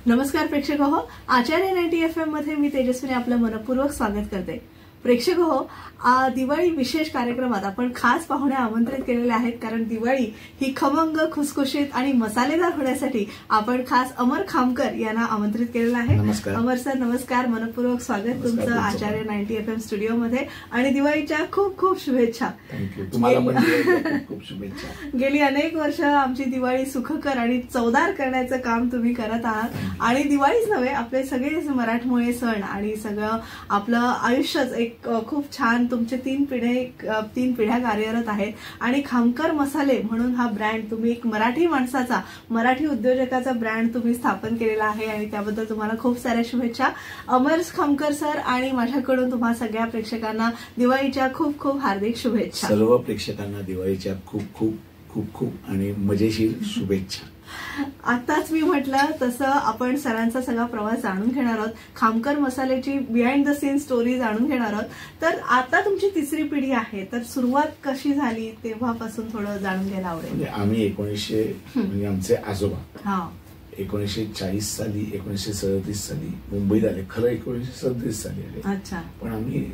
नमस्कार प्रेक्षक हो, आचार्य 90 FM मध्ये मी तेजस्विनी आपलं मनपूर्वक स्वागत करते. प्रेक्षक हो, दिवाळी विशेष कार्यक्रमात आपण खास पाहुणे आमंत्रित केलेले आहेत, कारण दिवाळी ही खमंग, खुसखुशीत आणि मसालेदार होण्यासाठी आपण खास अमर खामकर यांना आमंत्रित केलेलं आहे. अमर सर नमस्कार, मनपूर्वक स्वागत तुमचं आचार्य 90 FM स्टुडिओ मध्ये आणि दिवाळीच्या खूप खूप शुभेच्छा. तुम्हाला पण खूप शुभेच्छा. गेली अनेक वर्ष आमची दिवाळी सुखकर आणि चवदार करण्याचं काम तुम्ही करत आहात आणि दिवाळीच नव्हे, आपले सगळे मराठमोळे सण आणि सगळं आपलं आयुष्यच एक खूप छान. तुमचे तीन पिढ्या कार्यरत आहेत आणि खामकर मसाले म्हणून हा ब्रँड तुम्ही एक मराठी माणसाचा, मराठी उद्योजकाचा ब्रँड तुम्ही स्थापन केलेला आहे आणि त्याबद्दल तुम्हाला खूप साऱ्या शुभेच्छा. अमर खामकर सर आणि माझ्याकडून तुम्हा सगळ्या प्रेक्षकांना दिवाळीच्या खूप खूप हार्दिक शुभेच्छा. सर्व प्रेक्षकांना दिवाळीच्या खूप खूप खूप खूप आणि मजेशीर शुभेच्छा. आताच मी म्हटलं तसं आपण सरांचा सगळा प्रवास जाणून घेणार आहोत, खामकर मसाल्याची बिहाइंड द सीन स्टोरी जाणून घेणार आहोत. तर आता तुमची तिसरी पिढी आहे, तर सुरुवात कशी झाली तेव्हापासून थोडं जाणून घ्यायला आवडेल. आम्ही 1900 म्हणजे आमचे आजोबा 1940 साली 1937 साली मुंबईत आले. खरं 1937 साली आले. अच्छा. पण आम्ही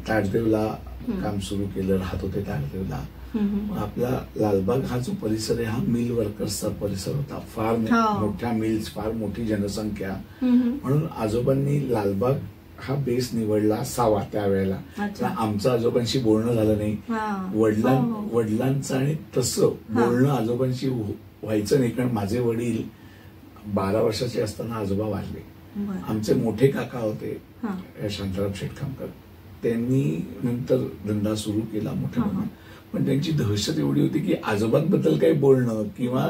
ताडदेवला काम सुरू केलं, राहत होते ताडदेवला. आपला लालबाग हा जो परिसर आहे हा मिल वर्कर्सचा परिसर होता. फार मोठ्या मिल्स, फार मोठी जनसंख्या, म्हणून आजोबांनी लालबाग हा बेस निवडला असावा त्यावेळेला. आमचं आजोबांशी बोलणं झालं नाही, वडिलांचं आणि तसं बोलणं आजोबांशी व्हायचं नाही, कारण माझे वडील 12 वर्षाचे असताना आजोबा वारले. आमचे मोठे काका होते शांताराम शेठ खामकर, त्यांनी नंतर धंदा सुरू केला मोठ्या. पण त्यांची दहशत एवढी होती की आजोबांबद्दल काही बोलणं किंवा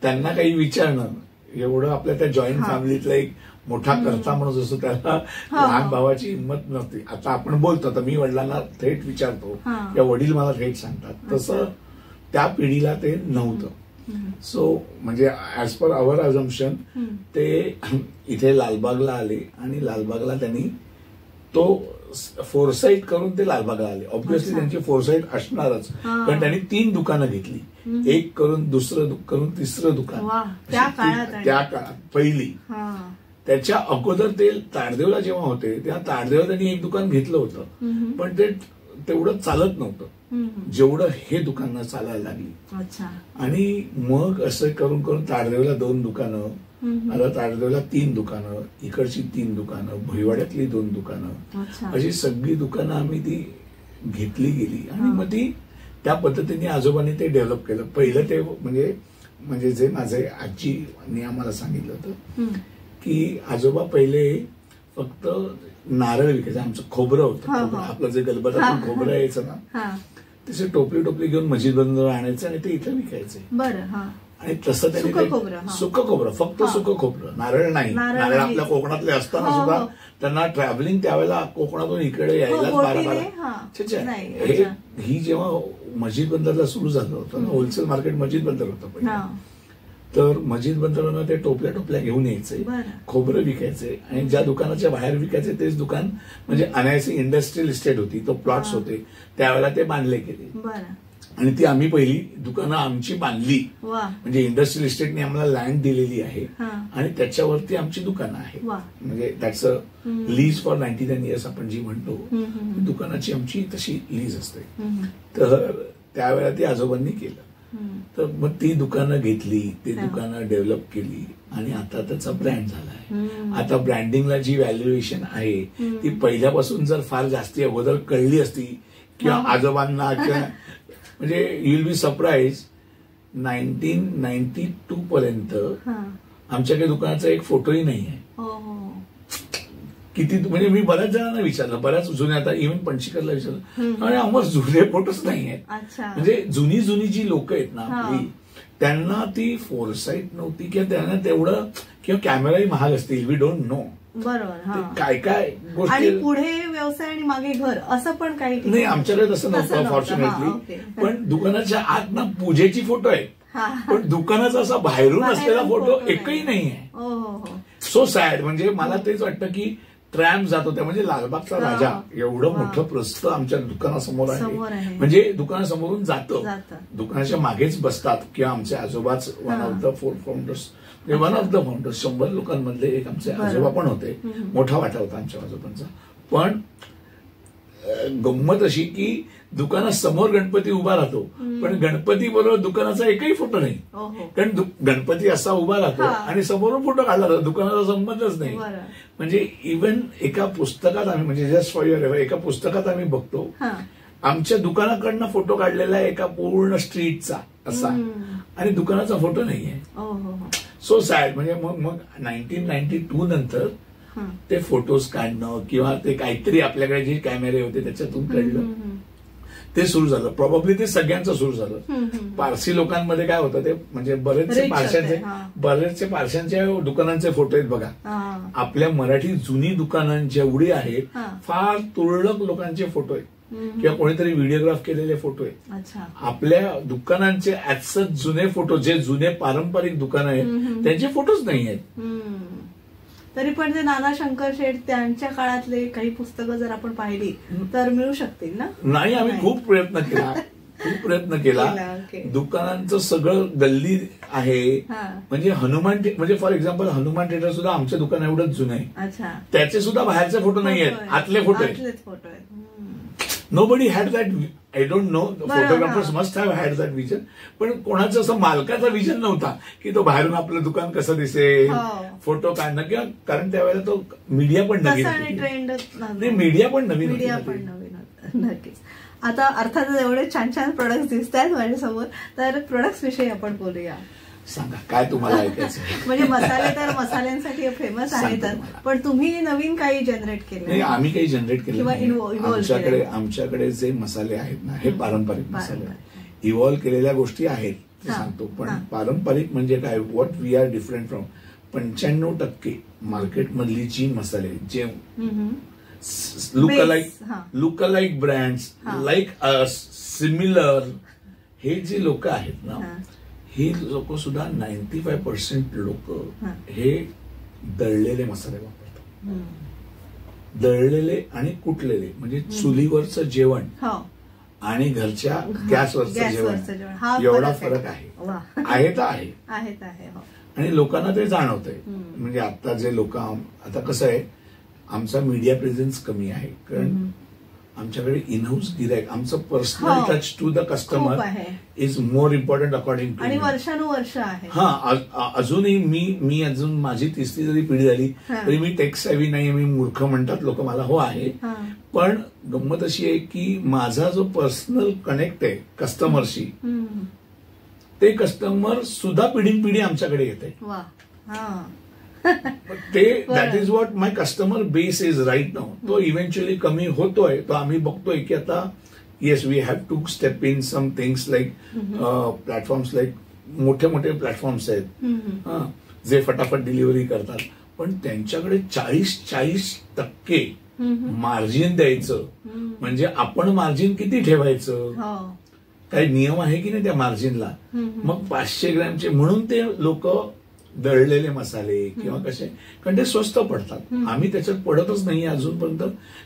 त्यांना काही विचारणं, एवढं आपल्या त्या जॉईंट फॅमिलीतला एक मोठा करता म्हणून जसं त्याला लहान भावाची हिंमत नसते. आता आपण बोलतो, तर मी वडिलांना थेट विचारतो किंवा वडील मला थेट सांगतात, तसं त्या पिढीला ते नव्हतं. सो म्हणजे ऍज पर अवर अझम्पशन ते इथे लालबागला आले आणि लालबागला त्यांनी तो फोरसाईट करून ते लालबागला आले. ऑब्व्हियसली त्यांची फोरसाईट असणारच, कारण त्यांनी 3 दुकानं घेतली, एक करून दुसरं करून तिसरं दुकान त्या काळात पहिली. त्याच्या अगोदर ते ताडदेवला जेव्हा होते तेव्हा ताडदेवला त्यांनी एक दुकान घेतलं होतं, पण ते तेवढं चालत नव्हतं जेवढं हे दुकानं चालायला लागली. आणि मग असं करून करून ताडदेवला 2 दुकानं, आता ताडदेवला 3 दुकानं, इकडची 3 दुकानं, भुईवाड्यातली 2 दुकानं, अशी सगळी दुकानं आम्ही ती घेतली गेली. आणि मग ती त्या पद्धतीने आजोबांनी ते डेव्हलप केलं. पहिलं ते म्हणजे जे माझे आजीने आम्हाला सांगितलं होतं की आजोबा पहिले फक्त नारळ विकायचं. आमचं खोबरं होतं, आपलं जे गलबतातून खोबरं यायचं ना, तसे टोपली टोपली घेऊन मस्जिद बंद आणायचं आणि ते इथं विकायचे. आणि तसं त्यांनी सुकं खोबरं, फक्त सुकं खोबरं, नारळ नाही. नारळ आपल्या कोकणातले असताना सुद्धा त्यांना ट्रॅव्हलिंग त्यावेळेला कोकणातून इकडे यायला 12 ही जेव्हा मस्जिद बंदरला सुरू झालं होतं ना, होलसेल मार्केट मस्जिद बंदर होतं पहिलं, तर मस्जिद बंदरांना ते टोपल्या टोपल्या घेऊन यायचे, खोबरं विकायचे. आणि ज्या दुकानाच्या बाहेर विकायचे तेच दुकान म्हणजे अनायसी इंडस्ट्रियल इस्टेट होती, तो प्लॉट्स होते, त्यावेळेला ते बांधले गेले. आणि ती आम्ही पहिली दुकानं आमची बांधली, म्हणजे इंडस्ट्रियल इस्टेटने आम्हाला लँड दिलेली आहे आणि त्याच्यावरती आमची दुकानं आहे. म्हणजे that's a lease for 99 years आपण जी म्हणतो, दुकानाची आमची तशी लीज असते. तर त्यावेळेला ती आजोबांनी केलं. तर मग ती दुकानं घेतली, ती दुकानं डेव्हलप केली आणि आता त्याचा ब्रँड झाला आहे. आता ब्रँडिंगला जी व्हॅल्युएशन आहे ती पहिल्यापासून जर फार जास्ती अगोदर कळली असती किंवा आजोबांना किंवा म्हणजे यू विल बी सरप्राइज, 1992 पर्यंत आमच्याकडे दुकानाचा एक फोटोही नाही आहे. किती म्हणजे मी बऱ्याच जणांना विचारलं, बऱ्याच जुन्या, आता इव्हन पणशीकरला विचारलं, आणि आम्हाला जुने फोटोच नाही आहेत. म्हणजे जुनी जी लोक आहेत ना आपली, त्यांना ती फोरसाईट नव्हती किंवा त्यांना तेवढं, किंवा कॅमेराही महाग असतील, वी डोंट नो. बरोबर. काय काय गोष्टी, पुढे व्यवसाय आणि मागे घर असं पण काही नाही. आमच्याकडे तसं नव्हतं फॉर्च्युनेटली. पण दुकानाच्या आत ना पूजेची फोटो आहे, पण दुकानाचा असा बाहेरून असलेला फोटो एकही नाही आहे. So sad. म्हणजे मला तेच वाटतं की ट्रॅम्प जात होत्या, म्हणजे लालबागचा राजा एवढं मोठं प्रस्थ आमच्या दुकानासमोर आहे, म्हणजे दुकानासमोरून जातं, दुकानाच्या मागेच बसतात किंवा आमचे आजोबाच one of the 4 founders one of the founders, 100 लोकांमधले एक आमचे आजोबा पण होते. मोठा वाटा होता आमच्या आजोबांचा. पण गंमत अशी की दुकानासमोर गणपती उभा राहतो, पण गणपती बरोबर दुकानाचा एकही फोटो नाही. कारण गणपती असा उभा राहतो आणि समोरून फोटो काढला जातो, दुकानाचा संबंधच नाही. म्हणजे इव्हन एका पुस्तकात आम्ही, म्हणजे जस्ट फॉर युअर एका पुस्तकात आम्ही बघतो आमच्या दुकानाकडनं फोटो काढलेला आहे एका पूर्ण स्ट्रीटचा असा, आणि दुकानाचा फोटो नाहीये. So sad. म्हणजे मग 1992 नंतर ते फोटोज काढणं किंवा ते काहीतरी आपल्याकडे जे कॅमेरे होते त्याच्यातून काढलं ते सुरू झालं. प्रॉब्ली ते सगळ्यांचं सुरू झालं. पारसी लोकांमध्ये काय होतं ते, म्हणजे बरेचसे पारशांच्या दुकानांचे फोटो आहेत बघा. आपल्या मराठी जुनी दुकानांची जेवढी आहेत फार तुरळक लोकांचे फोटो आहेत किंवा कोणीतरी व्हिडिओग्राफ केलेले फोटो आहेत. आपल्या दुकानांचे ऍज जुने फोटो, जे जुने पारंपरिक दुकानं आहेत त्यांचे फोटोच नाही आहेत. तरी पण ते नाना शंकर शेठ त्यांच्या काळातले काही पुस्तकं जर आपण पाहिली तर मिळू शकतील ना? नाही, आम्ही खूप प्रयत्न केला. दुकानांचं सगळं गल्ली आहे. म्हणजे हनुमान, म्हणजे फॉर एक्झाम्पल हनुमान थिएटर सुद्धा आमच्या दुकान एवढंच जुनं आहे. त्याचे सुद्धा बाहेरचे फोटो नाही आहेत, आतले फोटो आहेत. Nobody had that. I don't know, photographers must have had that vision. पण कोणाचं असं मालकाचा विजन नव्हता की तो बाहेरून आपलं दुकान कसं दिसेल, फोटो काढणं, किंवा कारण त्यावेळेला तो मीडिया पण नवीन, मीडिया पण नवीन. नक्कीच. आता अर्थातच एवढे छान छान प्रोडक्ट्स दिसत आहेत माझ्यासमोर, तर प्रोडक्ट्स विषयी आपण बोलूया. सांगा काय तुम्हाला ऐकायचं. म्हणजे मसाले तर मसाल्यांसाठी फेमस आहेतच, पण तुम्ही नवीन काही जनरेट केले? नाही, आम्ही काही जनरेट केलं. आमच्याकडे जे मसाले आहेत ना हे पारंपरिक मसाले, इव्हॉल्व्ह केलेल्या गोष्टी आहेत ते सांगतो. पण पारंपरिक म्हणजे काय, what we are different from. 95% मार्केटमधली जी मसाले, जे look alike brands like us, similar, हे जे लोक आहेत ना, ही लोक सुद्धा 95% लोक हे दळलेले मसाले वापरतात. दळलेले आणि कुटलेले, म्हणजे चुलीवरचं जेवण आणि घरच्या गॅसवरचं जेवण एवढा फरक आहे तर आहे. आणि लोकांना ते जाणवतंय. म्हणजे आता जे लोक, आता कसं आहे, आमचा मीडिया प्रेझेन्स कमी आहे, कारण आमच्याकडे इनहाऊस गिरायक, आमचं personal touch to the customer is more important according to. आणि वर्षानुवर्ष आहे. अजूनही मी अजून माझी 3री जरी पिढी झाली तरी मी टेक सेव्ही नाही, मी मूर्ख म्हणतात लोक मला, हो आहे. पण गंमत अशी आहे की माझा जो पर्सनल कनेक्ट आहे कस्टमरशी, ते कस्टमर सुद्धा पिढी आमच्याकडे येते. ते that is what my customer base is right now. तो इव्हेंच्युअली कमी होतोय. तो आम्ही बघतोय की आता yes we have to step in some things like platforms, like मोठे प्लॅटफॉर्म्स आहेत जे फटाफट डिलिव्हरी करतात, पण त्यांच्याकडे 40% मार्जिन द्यायचं. म्हणजे आपण मार्जिन किती ठेवायचं, काही नियम आहे की नाही त्या मार्जिनला. मग 500 ग्रॅमचे म्हणून ते लोक दळलेले मसाले किंवा कसे, कारण ते स्वस्त पडतात. आम्ही त्याच्यात पडतच नाहीये अजूनपर्यंत,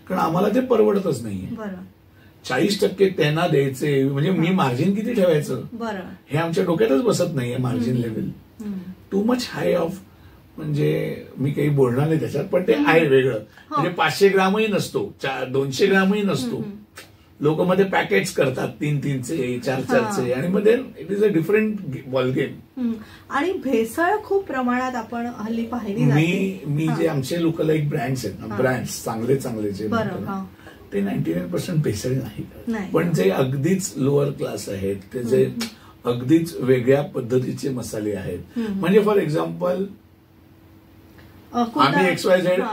कारण आम्हाला ते परवडतच नाहीये. 40% त्यांना द्यायचे, म्हणजे मी मार्जिन किती ठेवायचं हे आमच्या डोक्यातच बसत नाहीये. Margin level too much hi of, म्हणजे मी काही बोलणार नाही त्याच्यात, पण ते आहे वेगळं. म्हणजे 500 ग्रामही नसतो, 200 ग्रामही नसतो. लोक मध्ये पॅकेट्स करतात 3-3चे 4-4चे, आणि मध्ये it is a different ball game. आणि भेसळ खूप प्रमाणात आपण हल्ली पाहिली. मी जे आमचे लोकलाईक ब्रँड्स आहेत ना, ब्रँड्स चांगले जे ते 99% भेसळ नाही. पण जे अगदीच लोअर क्लास आहेत, ते जे अगदीच वेगळ्या पद्धतीचे मसाले आहेत, म्हणजे फॉर एक्झाम्पल आम्ही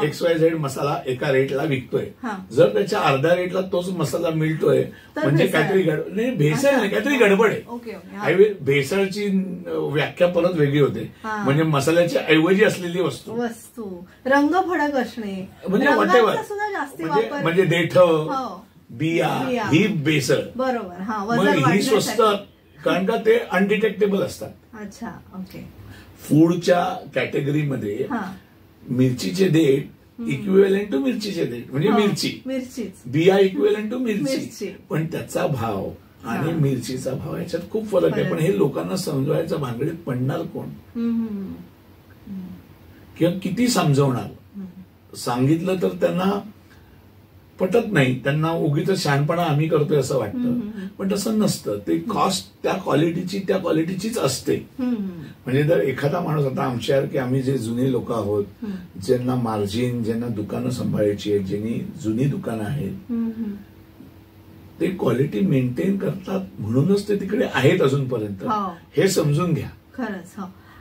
XYZ मसाला एका रेटला विकतोय, जर त्याच्या अर्ध्या रेटला तोच मसाला मिळतोय म्हणजे काहीतरी नाही, भेसळ नाही, काहीतरी गडबड आहे. भेसळची व्याख्या परत वेगळी होते. म्हणजे मसाल्याच्या ऐवजी असलेली वस्तू, रंग फडक असणे, म्हणजे व्हॉटेवर, म्हणजे देठ, बिया, ही भेसळ. बरोबर. ही स्वस्त, कारण का ते अनडिटेक्टेबल असतात. अच्छा, ओके. फूडच्या कॅटेगरीमध्ये मिरचीचे देठ इक्विव्हॅलंट टू मिरचीचे देठ, म्हणजे मिरची, बिया इक्विव्हॅलंट टू मिरची, पण त्याचा भाव आणि मिरचीचा भाव याच्यात खूप फरक आहे. पण हे लोकांना समजवायच्या भानगडीत पडणार कोण? किंवा किती समजवणार, सांगितलं तर त्यांना पटत नाही, त्यांना उगीच शहाणपणा आम्ही करतोय असं वाटतं. पण तसं नसतं. ते कॉस्ट त्या क्वालिटीचीच असते. म्हणजे जर एखादा माणूस, आता आमच्यासारखे आम्ही जे जुने लोक आहोत, ज्यांना मार्जिन, ज्यांना दुकानं सांभाळायची आहेत, ज्यांनी जुनी दुकानं आहेत, ते क्वालिटी मेंटेन करतात म्हणूनच ते तिकडे आहेत अजूनपर्यंत, हे समजून घ्या. खरंच.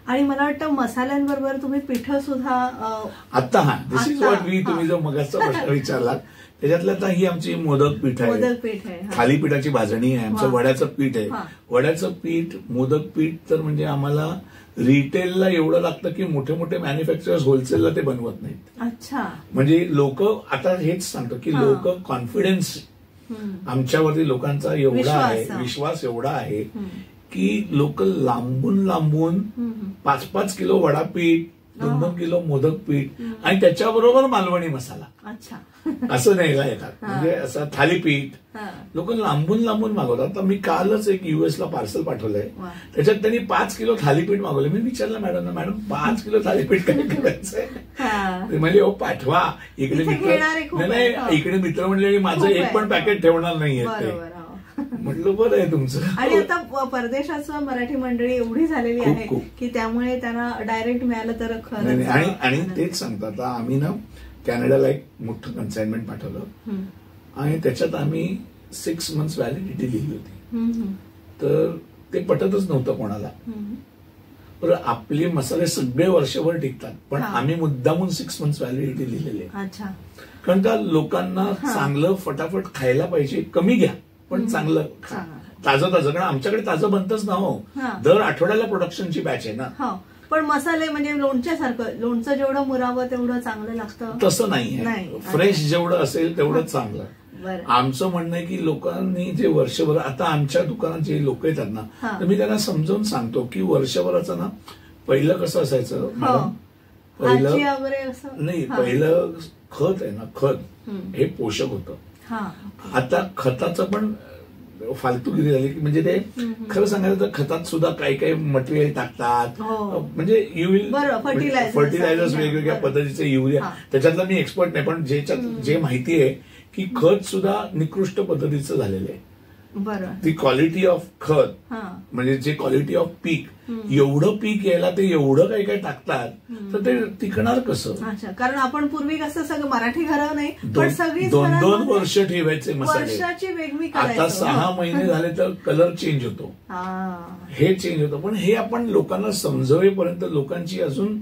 आणि मला वाटतं मसाल्यांबरोबर तुम्ही पिठं सुद्धा आता दिस इज व्हॉट वी, तुम्ही जो मगाचा प्रश्न विचारला त्याच्यातलं आता ही आमची मोदक पीठ आहे, थालीपीठाची भाजणी आहे, आमचं वड्याचं पीठ आहे. वड्याचं पीठ, मोदक पीठ तर म्हणजे आम्हाला रिटेलला एवढं लागतं की मोठे मोठे मॅन्युफॅक्चरर्स होलसेलला ते बनवत नाहीत. अच्छा. म्हणजे लोक, आता हेच सांगतो की लोक कॉन्फिडन्स आमच्यावरती लोकांचा एवढा आहे, विश्वास एवढा आहे की लोक लांबून लांबून 5-5 किलो वडापीठ, 2-2 किलो मोदक पीठ आणि त्याच्याबरोबर मालवणी मसाला, अच्छा, असं न्यायला येतात. म्हणजे असं थालीपीठ लोक लांबून लांबून मागवतात. आता मी कालच एक US ला पार्सल पाठवलंय, त्याच्यात त्यांनी 5 किलो थालीपीठ मागवलं. मी विचारलं मॅडम, 5 किलो थालीपीठ काय करायचंय? म्हणजे हो पाठवा. इकडे मित्र नाही, इकडे मित्र म्हणले माझं एक पण पॅकेट ठेवणार नाहीये ते. म्हटलं बरं आहे तुमचं. आणि आता परदेशाचं मराठी मंडळी एवढी झालेली आहे की त्यामुळे त्यांना डायरेक्ट मिळालं तर खरं. आणि तेच सांगतात, आता आम्ही ना कॅनडाला एक मोठं कन्साइनमेंट पाठवलं आणि त्याच्यात आम्ही 6 months व्हॅलिडिटी लिहिली होती. तर ते पटतच नव्हतं कोणाला. तर आपले मसाले सगळे वर्षभर टिकतात, पण आम्ही मुद्दामून 6 months व्हॅलिडिटी लिहिलेली आहे. कारण का लोकांना चांगलं फटाफट खायला पाहिजे. कमी घ्या पण चांगलं खा, ताजं ताजं. कारण आमच्याकडे ताजं बनतच ना हो, दर आठवड्याला प्रोडक्शनची बॅच आहे ना. पण मसाले म्हणजे लोणच्यासारखं, लोणचं जेवढं मुरावं तेवढं चांगलं लागतं तसं नाही. फ्रेश जेवढं असेल तेवढंच चांगलं. आमचं म्हणणं आहे की लोकांनी जे वर्षभर, आता आमच्या दुकानात जे लोक येतात ना, तर मी त्यांना समजावून सांगतो की वर्षभराचं ना, पहिलं कसं असायचं मॅडम, पहिलं नाही, पहिलं खत आहे ना, खत हे पोषक होतं. आता खताचं पण फालतूगिरी झाली की, म्हणजे ते खरं सांगायचं तर खतात सुद्धा काही काही मटेरियल टाकतात. म्हणजे फर्टिलायझर्स वेगवेगळ्या पद्धतीचे, युरिया, त्याच्यातला मी एक्सपर्ट नाही, पण जे माहिती आहे की खत सुद्धा निकृष्ट पद्धतीचं झालेलं आहे. ती क्वालिटी ऑफ खत, म्हणजे जे क्वालिटी ऑफ पीक, एवढं पीक यायला ते एवढं काही काही टाकतात, तर ते टिकणार कसं? कारण आपण पूर्वी कसं सगळं मराठी घरं नाही, पण सगळी 2-2 वर्ष ठेवायचे मसाले, वर्षाची वेगळी. आता 6 महिने झाले तर कलर चेंज होतो, हे चेंज होतं. पण हे आपण लोकांना समजवेपर्यंत लोकांची अजून,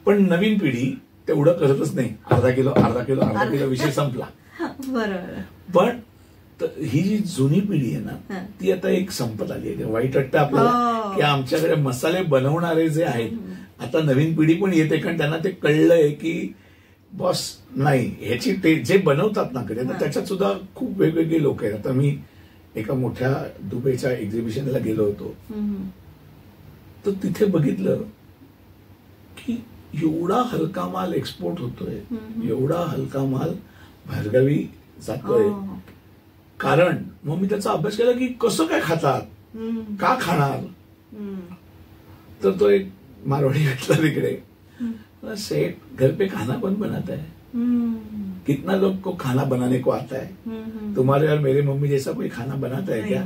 पण नवीन पिढी तेवढं करतच नाही. अर्धा किलो विषय संपला. बरोबर. पण ही जी जुनी पिढी आहे ना, ती आता एक संपत आली आहे. वाईट वाटतं आपल्याला की आमच्याकडे मसाले बनवणारे जे आहेत, आता नवीन पिढी पण येते, कारण त्यांना ते कळलंय की बॉस नाही, ह्याची जे बनवतात ना कडे, तर त्याच्यात सुद्धा खूप वेगवेगळे लोक आहेत. आता मी एका मोठ्या दुबईच्या एक्झिबिशनला गेलो होतो, तर तिथे बघितलं की एवढा हलका माल एक्सपोर्ट होतोय, एवढा हलका माल बाहेरगावी जातोय. कारण मग मी त्याचा अभ्यास केला की कसं काय खातात, का खाणार. तर तो एक मारवाडी भेटला तिकडे, सेठ घर पे खाना कौन बनाता है, कितना लोग को खाना बनाने को आता है, तुम्हारे और मेरे मम्मी जैसा कोई खाना बनाता है क्या?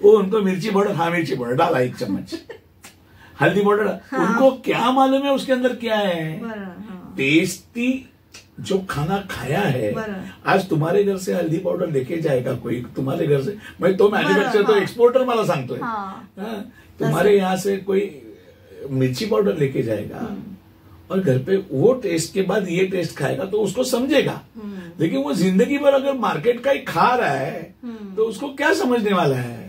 वो उनको मिर्ची पाउडर, हाँ मिर्ची पाउडर डाला 1 चम्मच, हल्दी पाउडर, उनको क्या मालूम है उसके अंदर क्या है. टेस्टी जो खाना खाया है, आज तुम्हारे घर से हल्दी पाउडर लेके जाएगा कोई, तुम्हारे घर से, मैं तो मैन्युफैक्चर तो एक्सपोर्टर मला सांगतोय, तुम्हारे यहाँ से कोई मिर्ची पाउडर लेके जाएगा और घर पे वो टेस्ट के बाद ये टेस्ट खाएगा तो उसको समझेगा. लेकिन वो जिंदगी भर अगर मार्केट का ही खा रहा है तो उसको क्या समझने वाला है.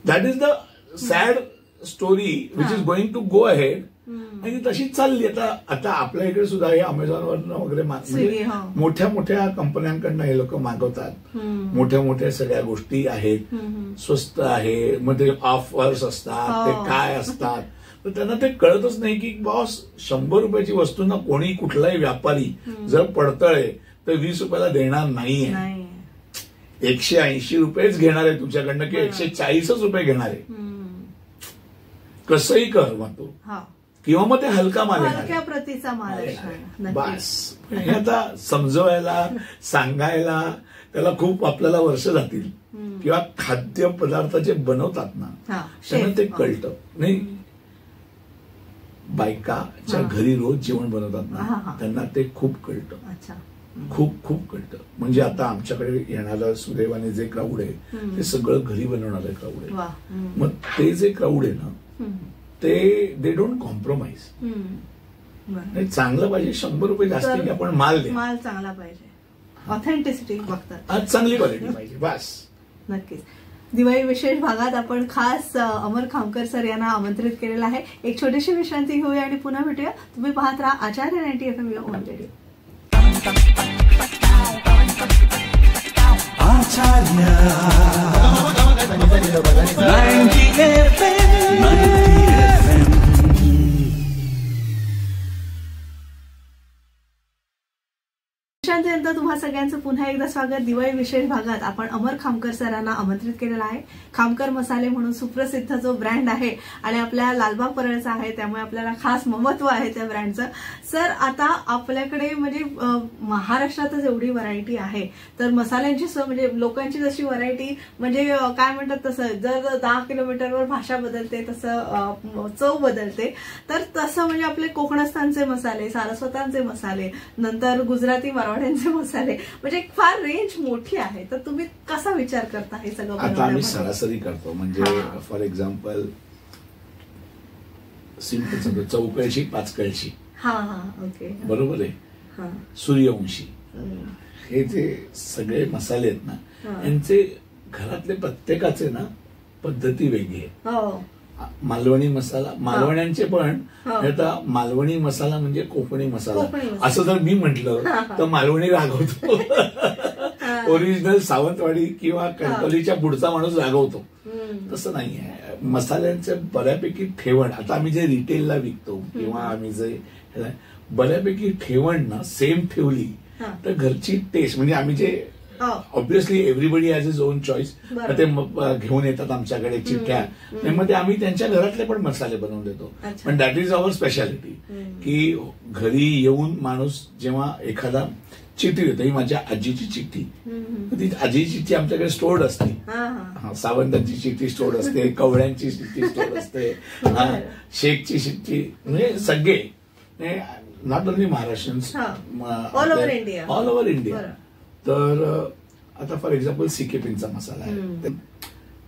That is the sad story which is going to go ahead. आणि तशीच चालली. आता आपल्या इकडे सुद्धा हे अमेझॉनवरनं वगैरे म्हणजे मोठ्या मोठ्या कंपन्यांकडनं हे लोक मागवतात. मोठ्या मोठ्या सगळ्या गोष्टी आहेत, स्वस्त आहे, मध्ये ऑफर्स असतात, ते काय असतात, तर त्यांना ते कळतच नाही की बॉस 100 रुपयाची वस्तू ना कोणी कुठलाही व्यापारी जर पडतळे तर 20 रुपयाला देणार नाहीये. 180 रुपयेच घेणार आहे तुमच्याकडनं, की 140च रुपये घेणार आहे. कसंही कर मग तू, किंवा मग ते हलका माल हलक्या प्रतीचा माल असणार. बस हे आता समजवायला सांगायला त्याला खूप आपल्याला वर्ष जातील. किंवा खाद्य पदार्थ जे बनवतात ना त्यांना ते कळतं. नाही बायकाच्या घरी रोज जेवण बनवतात ना त्यांना ते खूप कळतं. खूप खूप कळतं. म्हणजे आता आमच्याकडे येणारं सुदैवाने जे क्राऊड आहे ते सगळं घरी बनवणारं क्राऊड आहे. मग ते जे क्राऊड आहे ना ते दे डोंट कॉम्प्रोमाइज. चांगलं पाहिजे, 100 रुपये जास्त की आपण माल चांगला पाहिजे, ऑथेंटिसिटी बघतात, चांगली क्वालिटी पाहिजे बस. नक्कीच. दिवाळी विशेष भागात आपण खास अमर खामकर सर यांना आमंत्रित केलेलं आहे. एक छोटीशी विश्रांती घेऊया आणि पुन्हा भेटूया. तुम्ही पाहत राहा आचार्य 90 FM ऑन रेडिओ. विश्रांतीनंतर तुम्हा सगळ्यांचं पुन्हा एकदा स्वागत. दिवाळी विशेष भागात आपण अमर खामकर सरांना आमंत्रित केलेला आहे. खामकर मसाले म्हणून सुप्रसिद्ध जो ब्रँड आहे आणि आपल्या लालबाग परळचा आहे, त्यामुळे आपल्याला खास महत्व आहे त्या ब्रँडचं. सर, आता आपल्याकडे म्हणजे महाराष्ट्रातच एवढी व्हरायटी आहे, तर मसाल्यांची म्हणजे लोकांची जशी व्हरायटी म्हणजे काय म्हणतात तसं, जर 10 किलोमीटरवर भाषा बदलते तसं चव बदलते, तर तसं म्हणजे आपले कोकणस्थानचे मसाले, सारस्वतांचे मसाले, नंतर गुजराती मारवाड्यांचे मसाले, म्हणजे फार रेंज मोठी आहे. तर तुम्ही कसा विचार करता हे सगळं? आता आम्ही सरासरी करतो. म्हणजे फॉर एक्झाम्पल सिंपल सांगतो, चौकळशी, पाचकळशी, ओके, बरोबर आहे, सूर्यवंशी, हे जे सगळे मसाले आहेत ना यांचे घरातले प्रत्येकाचे ना पद्धती वेगळी आहे. मालवणी मसाला, मालवण्यांचे पण आता मालवणी मसाला म्हणजे कोकणी मसाला असं जर मी म्हटलं तर मालवणी रागवतो. ओरिजिनल सावंतवाडी किंवा कणकवलीच्या पुढचा माणूस रागवतो. तसं नाही आहे. मसाल्यांचे बऱ्यापैकी ठेवण, आता आम्ही जे रिटेलला विकतो किंवा आम्ही जे बऱ्यापैकी ठेवण ना सेम ठेवली तर घरची टेस्ट, म्हणजे आम्ही जे obviously everybody has is on choice, ते घेऊन येतात आमच्याकडे चिठ्ठ्या, मग ते आम्ही त्यांच्या घरातले पण मसाले बनवून देतो. पण दॅट इज अवर स्पेशालिटी, की घरी येऊन माणूस जेव्हा एखादा चिठ्ठी देतो, ही माझ्या आजीची चिठ्ठी, ती आजीची चिठ्ठी आमच्याकडे स्टोर्ड असते, सावंतांची चिठ्ठी स्टोर्ड असते, कवळ्यांची चिठ्ठी स्टोर्ड असते, शेखची चिठ्ठी, म्हणजे सगळे, not only Maharashtrians, all over India. तर आता फॉर एक्झाम्पल सिकेपींचा मसाला आहे,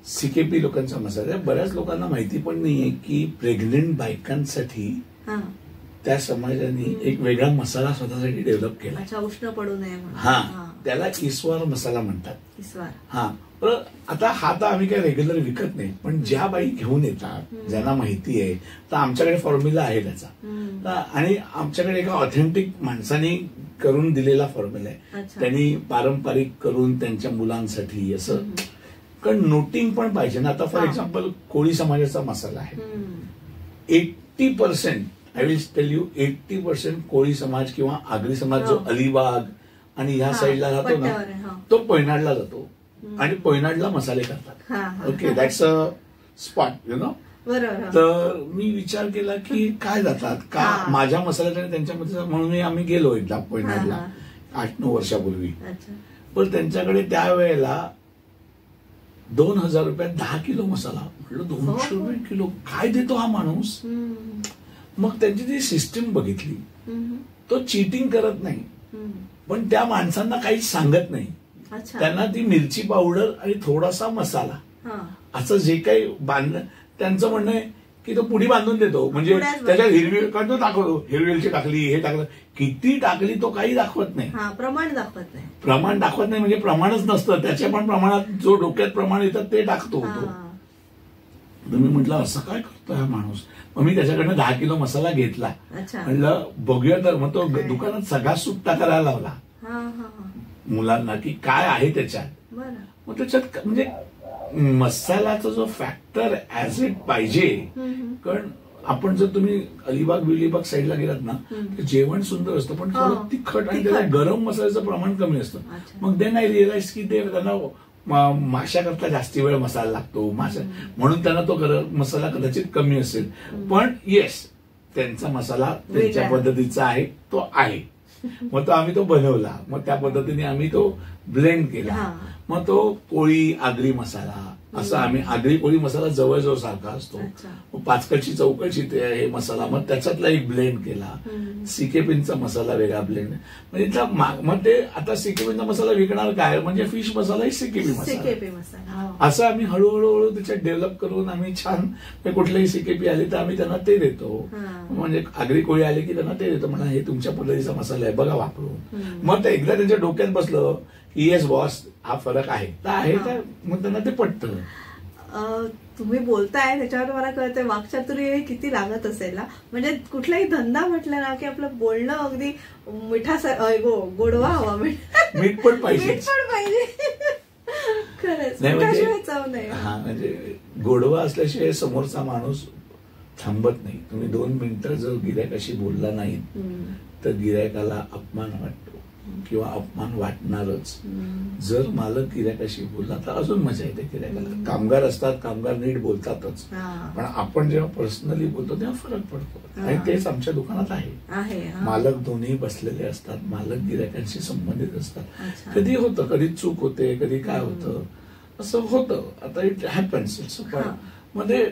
सिकेपी लोकांचा मसाला आहे. बऱ्याच लोकांना माहिती पण नाहीये की प्रेग्नेंट बायकांसाठी त्या समाजाने एक वेगळा मसाला स्वतःसाठी डेव्हलप केला, उष्ण पडू नये म्हणून. त्याला इस्वार मसाला म्हणतात. पण आता हा तर आम्ही काही रेग्युलर विकत नाही, पण ज्या बाई घेऊन येतात, ज्यांना माहिती आहे, तर आमच्याकडे फॉर्म्युला आहे त्याचा, आणि आमच्याकडे एका ऑथेंटिक माणसाने करून दिलेला फॉर्म्युला आहे. त्यांनी पारंपरिक करून त्यांच्या मुलांसाठी असं, कारण नोटिंग पण पाहिजे ना. आता फॉर एक्झाम्पल कोळी समाजाचा मसाला आहे, 80% आय विल टेल यू, 80% कोळी समाज किंवा आगरी समाज जो अलिबाग आणि ह्या साईडला राहतो ना, तो पैनाडला जातो आणि पैनाडला मसाले करतात. Okay, that's a spot, you know. तर मी विचार केला की काय जातात का माझ्या मसाल्याकडे त्यांच्यामध्ये, म्हणून आम्ही गेलो एकदा पैनाडला 8-9 वर्षापूर्वी. पण त्यांच्याकडे त्यावेळेला 2000 रुपयात 10 किलो मसाला. म्हटलं 200 रुपये किलो काय देतो हा माणूस. मग त्यांची जी सिस्टीम बघितली, तो चीटिंग करत नाही, पण त्या माणसांना काहीच सांगत नाही. त्यांना ती मिरची पावडर आणि थोडासा मसाला असं जे काही त्यांचं म्हणणं आहे की तो पुढी बांधून देतो, म्हणजे त्याच्यात हिरवी तो दाखवतो, हिरवी टाकली, हे टाकलं, किती टाकली तो काही दाखवत नाही, प्रमाण दाखवत नाही. प्रमाण दाखवत नाही म्हणजे प्रमाणच नसतं, त्याच्या पण प्रमाणात जो डोक्यात प्रमाण येतं ते टाकतो तो. मी म्हटलं असं काय करतो हा माणूस. मग मी त्याच्याकडनं 10 किलो मसाला घेतला, म्हटलं बघूया. तर मग तो दुकानात सगळा सुट्टा करायला लावला मुलांना की काय आहे त्याच्यात. मग त्याच्यात म्हणजे मसाल्याचा जो फॅक्टर ऍज इट पाहिजे, कारण आपण जर तुम्ही अलिबाग बिलिबाग साईडला गेलात ना, जेवण सुंदर असतं पण थोडं तिखट आणि त्याला गरम मसाल्याचं प्रमाण कमी असतं. मग देन आय रिअलाइज की ते त्यांना माशा करता जास्ती वेळ मसाला लागतो, माशा म्हणून त्यांना तो मसाला कदाचित कमी असेल. पण येस, त्यांचा मसाला त्यांच्या पद्धतीचा आहे तो आहे. मग आम्ही तो बनवला, मग त्या पद्धतीने आम्ही तो ब्लेंड केला. मग तो कोळी आगरी मसाला असं आम्ही, आगरी कोळी मसाला जवळजवळ सारखा असतो. मग पाचकळची चौकळची ते हे मसाला, मग त्याच्यातला एक ब्लेंड केला. सीकेपींचा मसाला वेगळा ब्लेंड, म्हणजे मग ते आता सीकेपींचा मसाला विकणार काय, म्हणजे फिश मसाला ही सीकेपी मसाला, असं आम्ही हळूहळू त्याच्यात डेव्हलप करून आम्ही छान, कुठलेही सीकेपी आले तर आम्ही त्यांना ते देतो. म्हणजे आगरी कोळी आले की त्यांना ते देतो, म्हणा हे तुमच्या पद्धतीचा मसाला आहे बघा वापरून. मग ते एकदा त्यांच्या डोक्यात बसलं की येस बॉस हा फरक आहे तर मग त्यांना ते पटतं. तुम्ही बोलताय त्याच्यावर मला कळतंय वाक्चातुर्य किती लागत असेल ना. म्हणजे कुठलाही धंदा म्हटलं ना की आपलं बोलणं अगदी गोडवा हवा, मीठ पण पाहिजे. खरंच म्हणजे गोडवा असल्याशिवाय समोरचा माणूस थांबत नाही. तुम्ही 2 मिनिटं जर गिऱ्हाईकाशी बोलला नाही तर गिऱ्हाईकाला अपमान वाटतो किंवा अपमान वाटणारच. जर मालक गिऱ्हाईकाशी बोलला तर अजून मजा येते गिऱ्हाईकाला. कामगार असतात, कामगार नीट बोलतातच, पण आपण जेव्हा पर्सनली बोलतो तेव्हा फरक पडतो. आणि तेच आमच्या दुकानात आहे. मालक दोन्ही बसलेले असतात, मालक गिऱ्हाईकांशी संबंधित असतात. कधी होतं, कधी चूक होते, कधी काय होतं, असं होतं. आता इट हॅपन्स, मध्ये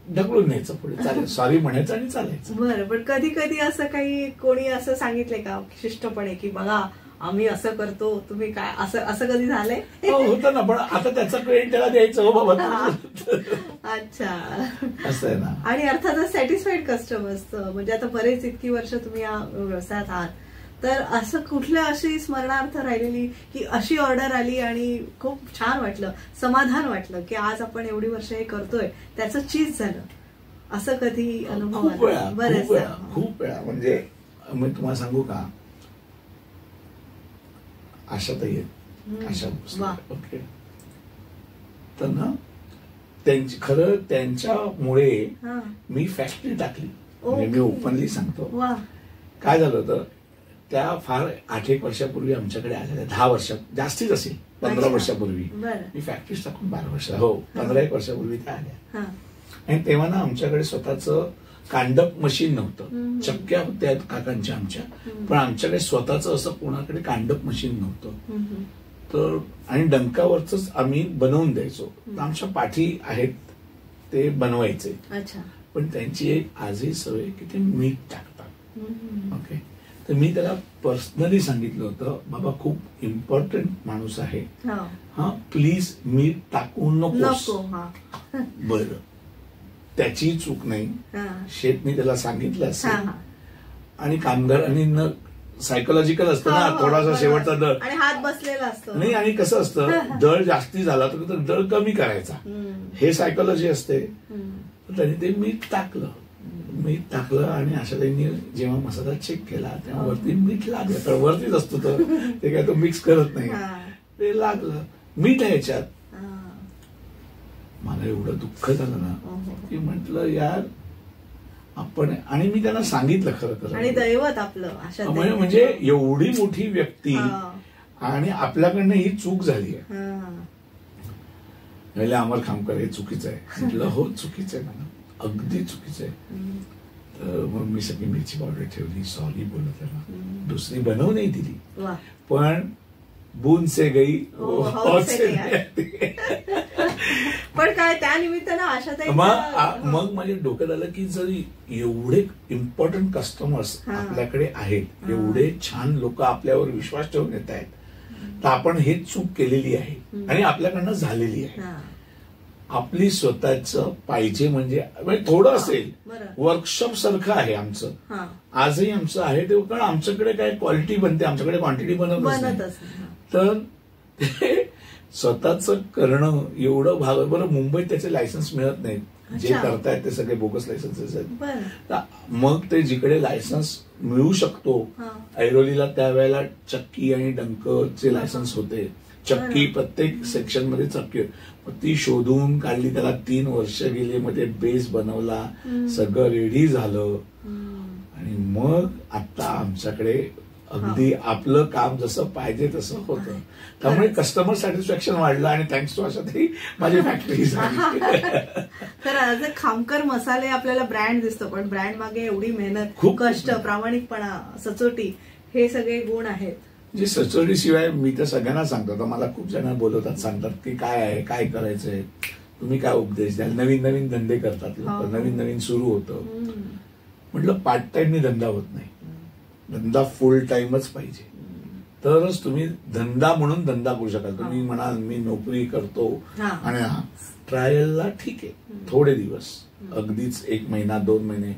ढकलून न्यायचं पुढे, चालेल सॉरी म्हणायचं आणि चालायचं. बरं, पण कधी कधी असं काही कोणी असं सांगितलंय का शिष्टपणे की बघा आम्ही असं करतो, तुम्ही काय, असं कधी झालंय? होतं ना, पण आता त्याचा क्रेडिट त्याला द्यायचं हो बाबा. अच्छा, असं आहे ना. आणि अर्थातच सॅटिस्फाईड कस्टमर्स, म्हणजे आता बरेच इतकी वर्ष तुम्ही या व्यवसायात आहात, तर असं कुठलं अशी स्मरणार्थ राहिलेली की अशी ऑर्डर आली आणि खूप छान वाटलं, समाधान वाटलं की आज आपण एवढी वर्ष हे करतोय, त्याचं चीज झालं, असं कधी अनुभव? खूप वेळा. म्हणजे मी तुम्हाला सांगू का, आशाताई आशा ओके, तर ना खरं त्यांच्यामुळे मी फॅक्टरी टाकली. म्हणजे मी ओपनली सांगतो, काय झालं होतं, त्या फार 8-1 वर्षापूर्वी आमच्याकडे आलेल्या, 10 वर्ष जास्तीच असेल, 15 वर्षापूर्वी. मी फॅक्टरी टाकून 12 वर्ष, हो 15-1 वर्षापूर्वी त्या आल्या. आणि तेव्हा ना आमच्याकडे स्वतःच कांडप मशीन नव्हतं. चक्क्या होत्या काकांच्या आमच्या, पण आमच्याकडे स्वतःच असं कोणाकडे कांडप मशीन नव्हतं. तर आणि डंकावरच आम्ही बनवून द्यायचो. आमच्या पाठी आहेत ते बनवायचे, पण त्यांची एक आजही सवय की ते मीठ टाकतात. ओके, तर मी त्याला पर्सनली सांगितलं होतं, बाबा खूप इम्पॉर्टंट माणूस आहे, हा प्लीज मीठ टाकू नकोस. बरं, त्याची चूक नाही, शेतनी त्याला सांगितलं असेल. आणि कामगारांनी सायकोलॉजिकल असतं ना, थोडासा शेवटचा दळ आणि हात बसलेला असतो नाही, आणि कसं असतं दळ जास्ती झाला तर दळ कमी करायचा, हे सायकोलॉजी असते. त्यांनी ते मीठ टाकलं आणि अशा त्यांनी जेव्हा मसाला चेक केला तेव्हा वरती मीठ लागलं. तर वरतीच असतो तर ते काय तो मिक्स करत नाही, ते लागलं मीठ आहे याच्यात. मला एवढं दुःख झालं ना की म्हटलं यार आपण, आणि मी त्यांना सांगितलं खरं आणि दैवत आपलं म्हणजे एवढी मोठी व्यक्ती आणि आपल्याकडनं ही चूक झाली आहे. अमर खामकर हे चुकीचं आहे. म्हटलं हो चुकीचं आहे मला, अगदी चुकीचं आहे. तर मग मी सगळी मिरची पावडर ठेवली, सॉरी बोलत त्याला, दुसरी बनवून नाही दिली, पण बूंद से गई पण काय त्या निमित्तानं आशाताई. मग माझ्या डोक्यात आलं की जर एवढे इम्पॉर्टंट कस्टमर्स आपल्याकडे आहेत, एवढे छान लोक आपल्यावर विश्वास ठेवून येत आहेत, तर आपण हे चूक केलेली आहे आणि आपल्याकडनं झालेली आहे. आपली स्वतःच पाहिजे म्हणजे थोडं असेल, वर्कशॉप सारखं आहे आमचं, आजही आमचं आहे ते, कारण आमच्याकडे काय क्वालिटी बनते, आमच्याकडे क्वांटिटी बनत नाही. तर स्वतःच करणं एवढं भाग. बरं, मुंबईत त्याचे लायसन्स मिळत नाहीत, जे करतायत ते सगळे बोगस लायसन्सेस आहेत. मग ते जिकडे लायसन्स मिळू शकतो, ऐरोलीला त्यावेळेला चक्की आणि डंकचे लायसन्स होते. चक्की प्रत्येक सेक्शन मध्ये चक्की, ती शोधून काढली, त्याला 3 वर्ष गेले, मग ते बेस बनवला, सगळं रेडी झालं. आणि मग आता आमच्याकडे अगदी आपलं काम जसं पाहिजे तसं होतं. त्यामुळे कस्टमर सॅटिस्फॅक्शन वाढलं आणि थँक्स टू अशातही माझी फॅक्टरी झाली. तर खामकर मसाले आपल्याला ब्रँड दिसतो, पण ब्रँड मागे एवढी मेहनत, खूप कष्ट, प्रामाणिकपणा, सचोटी, हे सगळे गुण आहेत. जे सचोटीशिवाय मी तर सगळ्यांना सांगतो. तर मला खूप जण बोलवतात, सांगतात की काय आहे, काय करायचंय, तुम्ही काय उपदेश द्याल. नवीन नवीन धंदे करतात लोक, नवीन नवीन सुरू होतं. म्हटलं पार्ट टाइमनी धंदा होत नाही, धंदा फुल टाइमच पाहिजे, तरच तुम्ही धंदा म्हणून धंदा करू शकाल. तुम्ही म्हणाल मी नोकरी करतो आणि ट्रायलला ठीक आहे, थोडे दिवस, अगदीच 1 महिना 2 महिने,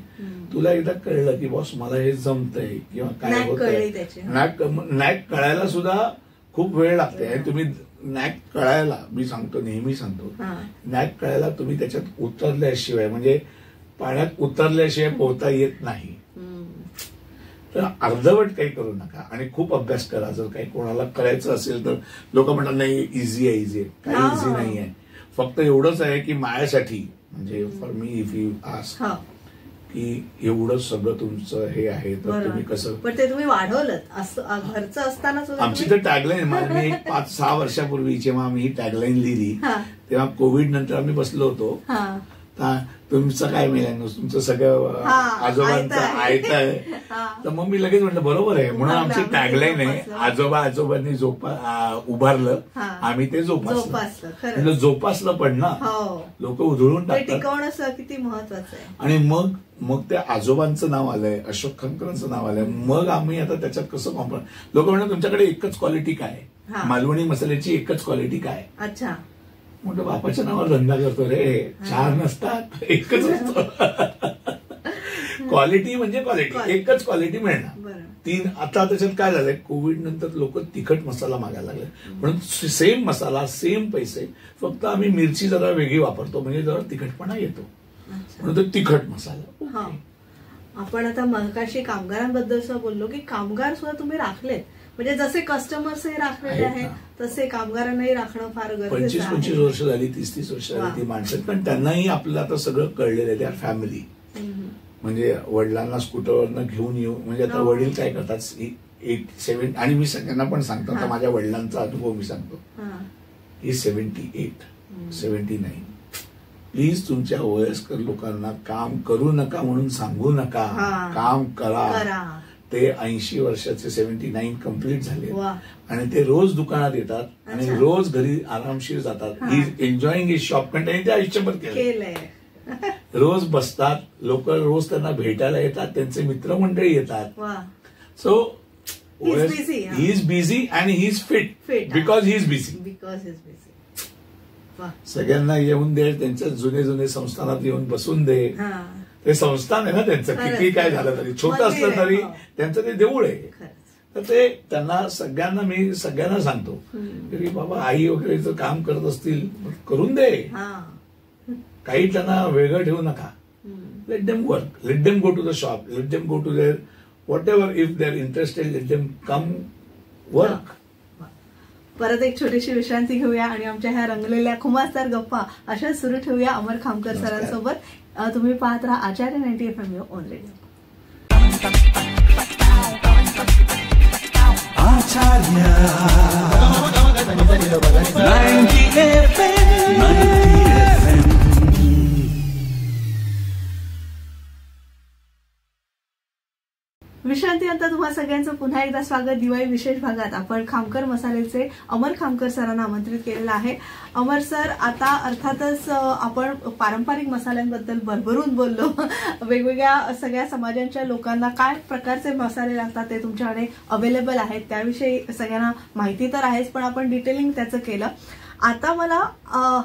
तुला एकदा कळलं की बॉस मला हे जमतंय किंवा काय होतंय, नॅक कळायला सुद्धा खूप वेळ लागते. आणि तुम्ही नॅक कळायला, मी सांगतो, नेहमी सांगतो, नॅक कळायला तुम्ही त्याच्यात उतरल्याशिवाय, म्हणजे पाण्यात उतरल्याशिवाय पोहता येत नाही. तर अर्धवट काही करू नका आणि खूप अभ्यास करा. जर काही कोणाला करायचं असेल तर लोक म्हणतात नाही इझी आहे, इझी आहे. काही इझी नाही आहे. फक्त एवढंच आहे की माझ्यासाठी, म्हणजे for me if you ask, की एवढं सगळं तुमचं हे आहे तर तुम्ही कसं. पण ते तुम्ही वाढवलं घरचं असताना सुद्धा. आमची तर टॅगलाईन, मी 5-6 वर्षापूर्वी जेव्हा आम्ही ही टॅगलाईन लिहिली तेव्हा कोविड नंतर आम्ही बसलो होतो. तुमचं काय मिळालं, तुमचं सगळं आजोबांचं आयतं आहे. तर मग मी लगेच म्हटलं बरोबर आहे, म्हणून आमची टॅगलाईन आहे आजोबांनी उभारलं, आम्ही ते जोपासलं. म्हणजे जोपासलं पण ना, लोक उधळून टाकतात, टिकवणं किती महत्वाचं आहे. आणि मग त्या आजोबांचं नाव आलंय, अशोक खनकरांचं नाव आलंय. मग आम्ही आता त्याच्यात कसं कॉम्प्रोमाइज. लोक म्हणतात तुमच्याकडे एकच क्वालिटी काय, मालवणी मसाल्याची एकच क्वालिटी काय. अच्छा, म्हटलं बापाच्या नावावर धंदा करतो रे, 4 नसतात, एकच असतो. क्वालिटी म्हणजे क्वालिटी, एकच क्वालिटी मिळणार. 3. आता त्याच्यात काय झालंय, कोविड नंतर लोक तिखट मसाला मागायला लागले, म्हणून सेम मसाला, सेम पैसे, फक्त आम्ही मिरची जरा वेगळी वापरतो, म्हणजे जरा तिखटपणा येतो, म्हणून तो तिखट मसाला. आपण आता मगाशी कामगारांबद्दल बोललो की कामगार सुद्धा तुम्ही राखलेत, म्हणजे जसे कस्टमर्स राखलेले आहेत तसे कामगारांनाही राखणं फार गरजेचं आहे. 25-25 वर्ष झाली, 30-30 वर्ष झाली ती माणसं, पण त्यांनाही आपल्याला आता सगळं कळलेलं आहे. त्या फॅमिली, म्हणजे वडिलांना स्कूटरवरनं घेऊन येऊ, म्हणजे आता वडील काय करतात, 7, आणि मी सगळ्यांना पण सांगतो, आता माझ्या वडिलांचा अनुभव मी सांगतो, ही 78, 79. प्लीज तुमच्या वयस्कर लोकांना काम करू नका म्हणून सांगू नका, काम करा. ते 80 वर्षाचे 79 कम्प्लीट झाले आणि ते रोज दुकानात येतात आणि रोज घरी आरामशीर जातात. ही एन्जॉईंग हिज शॉप, पण त्यांनी ते आयुष्यभर केलंय. रोज बसतात लोक, रोज त्यांना भेटायला येतात, त्यांचे मित्रमंडळी येतात. So he is busy and he is fit because he is busy. सगळ्यांना येऊन दे, त्यांच्या जुने संस्थानात येऊन बसून दे. ते संस्थान आहे ना त्यांचं, किती काय झालं तरी, छोटं असलं तरी त्यांचं ते देऊळ आहे. तर ते त्यांना सगळ्यांना सांगतो की बाबा आई वगैरे जर काम करत असतील करून दे, काही त्यांना वेगळं ठेवू नका. Let them work, let them go to the shop, let them go to there whatever, if they are interested let them come work. परत एक छोटीशी विश्रांती घेऊया आणि आमच्या ह्या रंगलेल्या खुमासदार गप्पा अशा सुरू ठेवूया अमर खामकर सरांसोबत. तुम्ही पाहत राहा आचार्य 90 FM ऑन रेडिओ. विश्रांतीनंतर तुम्हा सगळ्यांचं पुन्हा एकदा स्वागत. दिवाळी विशेष भागात आपण खामकर मसाल्याचे अमर खामकर सरांना आमंत्रित केलेलं आहे. अमर सर, आता अर्थातच आपण पारंपरिक मसाल्यांबद्दल भरभरून बोललो. वेगवेगळ्या सगळ्या समाजांच्या लोकांना काय प्रकारचे मसाले लागतात ते तुमच्याकडे अवेलेबल आहेत, त्याविषयी सगळ्यांना माहिती तर आहेच, पण आपण डिटेलिंग त्याचं केलं. आता मला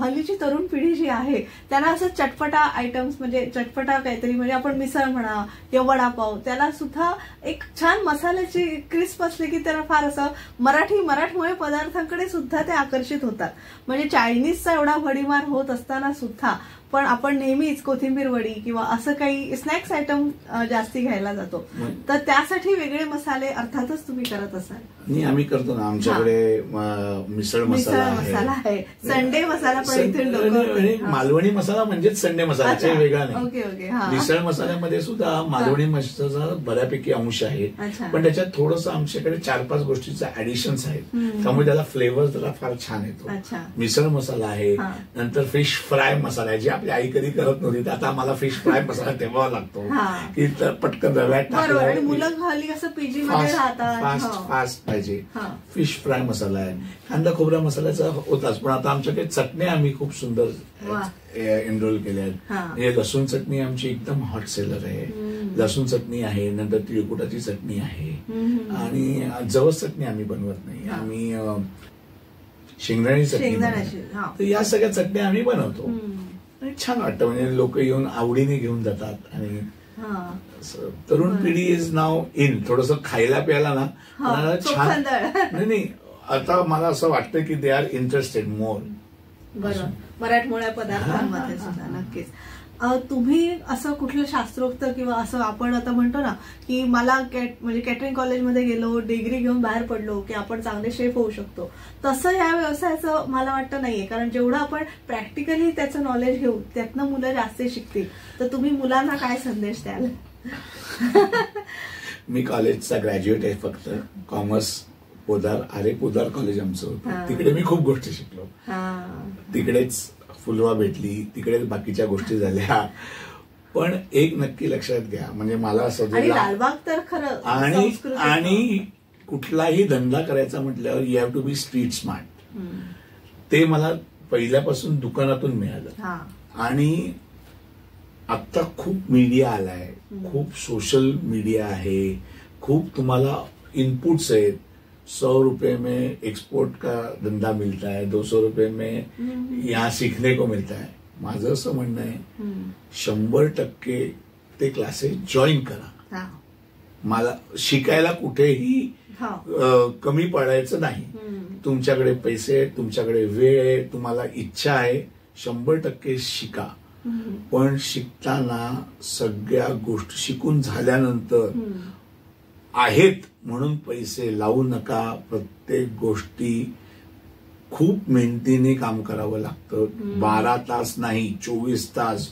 हल्लीची तरुण पिढी जी आहे त्यांना असं चटपटा आयटम्स, म्हणजे चटपटा काहीतरी, म्हणजे आपण मिसळ म्हणा किंवा वडापाव, त्याला सुद्धा एक छान मसाल्याची क्रिस्प असले की त्याला फार असं मराठमोळे पदार्थांकडे सुद्धा ते आकर्षित होतात. म्हणजे चायनीजचा एवढा भडीमार होत असताना सुद्धा पण आपण नेहमीच कोथिंबीर वडी किंवा असं काही स्नॅक्स आयटम जास्ती घ्यायला जातो, तर त्यासाठी वेगळे मसाले अर्थातच तुम्ही करत असाल? नाही, आम्ही करतो ना. आमच्याकडे मिसळ मसाला आहे, संडे मसाला पण इथे मालवणी मसाला म्हणजेच संडे मसाला, वेगळा नाही. Okay okay. मिसळ मसाल्यामध्ये सुद्धा मालवणी मसाला बऱ्यापैकी अंश आहे, पण त्याच्यात थोडंसं आमच्याकडे 4-5 गोष्टीचे ऍडिशन्स आहेत, त्यामुळे त्याला फ्लेवर त्याला फार छान येतो. मिसळ मसाला आहे, नंतर फिश फ्राय मसाला आहे, जी आपली आई कधी करत नव्हती, तर आता आम्हाला फिश फ्राय मसाला ठेवावा लागतो की पटकन रव्यात टाकला, मुलं घाली असं पीजी मध्ये राहतात, फास्ट पाहिजे. फिश फ्राय मसाला आहे, कांदा खोबरा मसाल्याचा होताच, पण आता आमच्याकडे चटण्या आम्ही खूप सुंदर एनरोल केल्या आहेत. म्हणजे लसूण चटणी आमची एकदम हॉट सेलर आहे. लसूण चटणी आहे, नंतर तिळकुटाची चटणी आहे, आणि जवस चटणी आम्ही बनवत नाही, आम्ही शेंगदाणे चटणी. तर या सगळ्या चटण्या आम्ही बनवतो. छान वाटतं, म्हणजे लोक येऊन आवडीने घेऊन जातात. आणि तरुण पिढी इज नाव इन. थोडस खायला प्यायला ना छान नाही, आता मला असं वाटतं की दे आर इंटरेस्टेड मोर. बरोबर, मराठमोळ्या पदार्थांमध्ये सुद्धा नक्कीच. तुम्ही असं कुठलं शास्त्रोक्त किंवा असं आपण आता म्हणतो ना की मला म्हणजे कॅटरिंग कॉलेजमध्ये गेलो, डिग्री घेऊन बाहेर पडलो की आपण चांगले शेफ होऊ शकतो, तसं या व्यवसायाचं मला वाटतं नाहीये. कारण जेवढं आपण प्रॅक्टिकली त्याचं नॉलेज घेऊ त्यातनं मुलं जास्त शिकतील. तर तुम्ही मुलांना काय संदेश द्याल? मी कॉलेजचा ग्रॅज्युएट आहे, फक्त कॉमर्स, पोदार, पोदार कॉलेज आमचं होतं. तिकडे मी खूप गोष्टी शिकलो. तिकडेच फुलवा भेटली, तिकडेच बाकीच्या गोष्टी झाल्या. पण एक नक्की लक्षात घ्या, म्हणजे मला असं लालबाग तर खरं, आणि कुठलाही धंदा करायचा म्हटल्यावर you have to be street smart. ते मला पहिल्यापासून दुकानातून मिळालं. आणि आता खूप मीडिया आलाय, खूप सोशल मीडिया आहे, खूप तुम्हाला इनपुट्स आहेत. 100 रुपए में एक्सपोर्ट का धंधा मिलता है, 200 रुपए में यहाँ सीखने को मिलता है. माझं असं म्हणणं आहे 100% ते क्लासेस जॉईन करा. मला शिकायला कुठेही कमी पडायचं नाही. तुमच्याकडे पैसे आहेत, तुमच्याकडे वेळ आहे, तुम्हाला इच्छा आहे, 100% शिका. पण शिकताना सगळ्या गोष्टी शिकून झाल्यानंतर आहेत म्हणून पैसे लावू नका. प्रत्येक गोष्टी खूप मेहनतीने काम करावं लागतं. 12 तास नाही, 24 तास.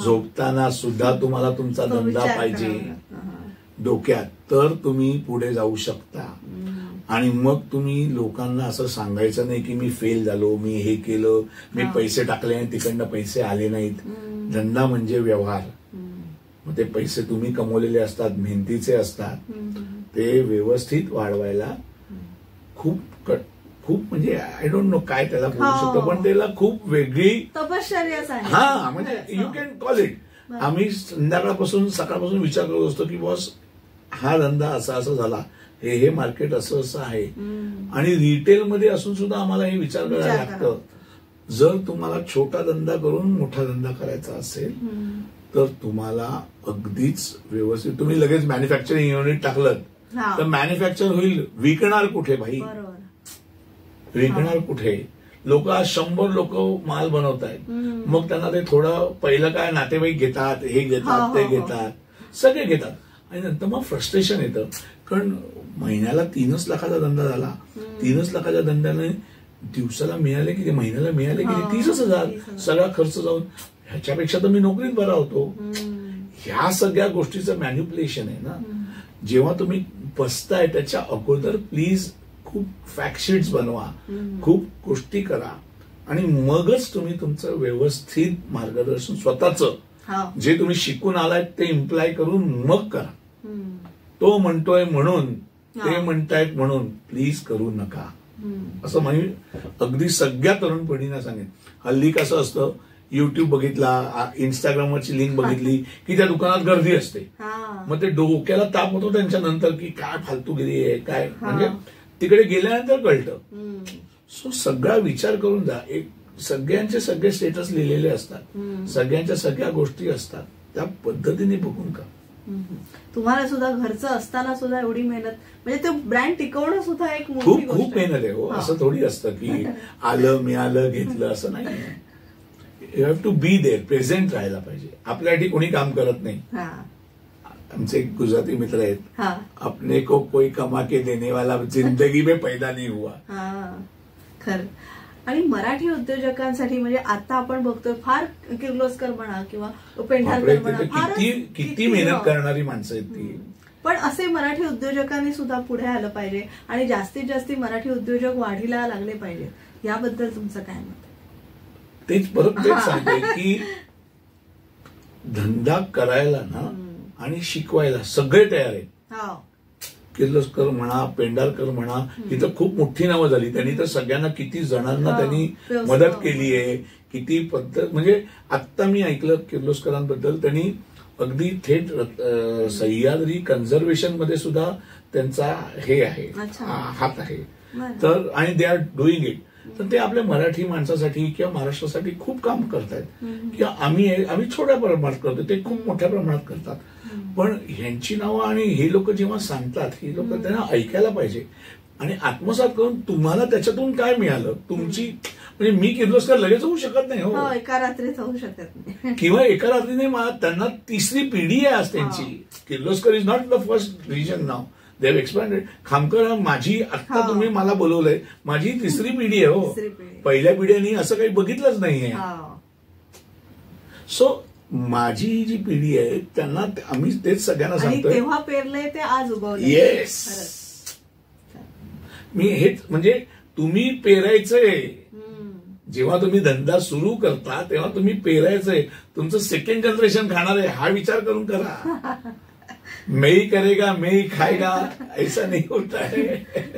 झोपताना सुद्धा तुम्हाला तुमचा धंदा पाहिजे डोक्यात, तर तुम्ही पुढे जाऊ शकता. आणि मग तुम्ही लोकांना असं सांगायचं नाही की मी फेल झालो, मी हे केलं, मी पैसे टाकले आणि तिकडनं पैसे आले नाहीत. धंदा म्हणजे व्यवहार. मग ते पैसे तुम्ही कमवलेले असतात, मेहनतीचे असतात, ते व्यवस्थित वाढवायला खूप म्हणजे आय डोंट नो काय त्याला बोलू शकतो, पण त्याला खूप वेगळी तपश्चर्याच आहे. हा, म्हणजे यू कॅन कॉल इट. आम्ही संध्याकाळपासून सकाळपासून विचार करत असतो की बॉस हा धंदा असा असा झाला, हे मार्केट असं असं आहे. आणि रिटेलमध्ये असून सुद्धा आम्हाला हे विचार करायला लागतं. जर तुम्हाला छोटा धंदा करून मोठा धंदा करायचा असेल तर तुम्हाला अगदीच व्यवस्थित, तुम्ही लगेच मॅन्युफॅक्चरिंग युनिट टाकलं तर मॅन्युफॅक्चर होईल, विकणार कुठे भाई? विकणार कुठे? लोक आज 100 लोक माल बनवत आहेत. मग त्यांना ते थोडं पहिलं काय नातेवाईक घेतात, हे घेतात, ते घेतात, सगळे घेतात, आणि नंतर मग फ्रस्ट्रेशन येतं. कारण महिन्याला 3 लाखाचा धंदा झाला, 3 लाखाच्या धंद्याने दिवसाला मिळाले किती, महिन्याला मिळाले किती, 30,000 सगळा खर्च जाऊन. ह्याच्यापेक्षा तर मी नोकरीत बरा होतो. ह्या सगळ्या गोष्टीचं मॅन्युप्युलेशन आहे ना. जेव्हा तुम्ही बसताय त्याच्या अगोदर प्लीज खूप फॅक्टशीट्स बनवा, खूप गोष्टी करा, आणि मगच तुम्ही तुमचं व्यवस्थित मार्गदर्शन स्वतःचं जे तुम्ही शिकून आलाय ते इम्प्लाय करून मग करा. तो म्हणतोय म्हणून, ते म्हणतायत म्हणून प्लीज करू नका. असं म्हणजे अगदी सगळ्या तरुण पिढींना सांगेन. हल्ली कसं असतं, युट्यूब बघितला, इंस्टाग्रामवरची लिंक बघितली की त्या दुकानात गर्दी असते. मग ते डोक्याला ताप होतो त्यांच्या नंतर की काय फालतूगिरी आहे काय, म्हणजे तिकडे गेल्यानंतर कळतं. सो सगळा विचार करून जा. एक सगळ्यांचे सगळे स्टेटस लिहिलेले असतात, सगळ्यांच्या सगळ्या गोष्टी असतात, त्या पद्धतीने बघून का. तुम्हाला सुद्धा घरचं असताना सुद्धा एवढी मेहनत, म्हणजे ते ब्रँड टिकवणं सुद्धा एक खूप मेहनत आहे. हो, असं थोडी असतं की आलं मिळालं घेतलं असं नाही. You have to be there, present राहायला पाहिजे. आपल्यासाठी कोणी काम करत नाही. आमचे एक गुजराती मित्र आहेत, अपने को कोई कमा के देने वाला जिंदगी में पैदा नहीं हुआ. खरं. आणि मराठी उद्योजकांसाठी म्हणजे आता आपण बघतोय फार किर्लोस्कर म्हणा किंवा पेंढारकर म्हणा, किती मेहनत करणारी माणसं आहेत ती. पण असे मराठी उद्योजकांनी सुद्धा पुढे आलं पाहिजे आणि जास्तीत जास्त मराठी उद्योजक वाढीला लागले पाहिजे. याबद्दल तुमचं काय मत? तेच परत तेच सांगते की धंदा करायला ना आणि शिकवायला सगळे तयार आहेत. किर्लोस्कर म्हणा, पेंढारकर म्हणा, इथं खूप मोठी नावं झाली. त्यांनी तर सगळ्यांना किती जणांना त्यांनी मदत केली आहे, किती पद्धत. म्हणजे आत्ता मी ऐकलं किर्लोस्करांबद्दल, त्यांनी अगदी थेट सह्याद्री कन्झर्वेशन मध्ये सुद्धा त्यांचा हे आहे, हात आहे. तर आणि दे आर डुईंग इट. तर ते आपल्या मराठी माणसासाठी किंवा महाराष्ट्रासाठी खूप काम करतायत. किंवा आम्ही छोट्या प्रमाणात करतो, ते खूप मोठ्या प्रमाणात करतात. पण ह्यांची नावं आणि हे लोक जेव्हा सांगतात, ही लोक त्यांना ऐकायला पाहिजे आणि आत्मसात करून तुम्हाला त्याच्यातून काय मिळालं. तुमची म्हणजे मी किर्लोस्कर लगेच होऊ शकत नाही. हो, एका रात्रीच होऊ शकत नाही किंवा एका रात्रीने त्यांना तिसरी पिढी आहे आज त्यांची. Kirloskar is not the first reason नाव, दे हॅव एक्सपॅन्डेड. खामकर माझी आत्ता तुम्ही मला बोलवलंय, माझी तिसरी पिढी आहे. हो, पहिल्या पिढ्यांनी असं काही बघितलंच नाहीये. सो माझी ही जी पिढी आहे त्यांना आम्ही तेच सगळ्यांना सांगतो, तेव्हा पेरलंय ते आज उगवलंय. येस, मी हेच म्हणजे तुम्ही पेरायचंय. जेव्हा तुम्ही धंदा सुरू करता तेव्हा तुम्ही पेरायचंय. तुमचं सेकंड जनरेशन खाणार आहे हा विचार करून करा. मेही करेगा मेही खाएगा ऐसा नाही होत आहे.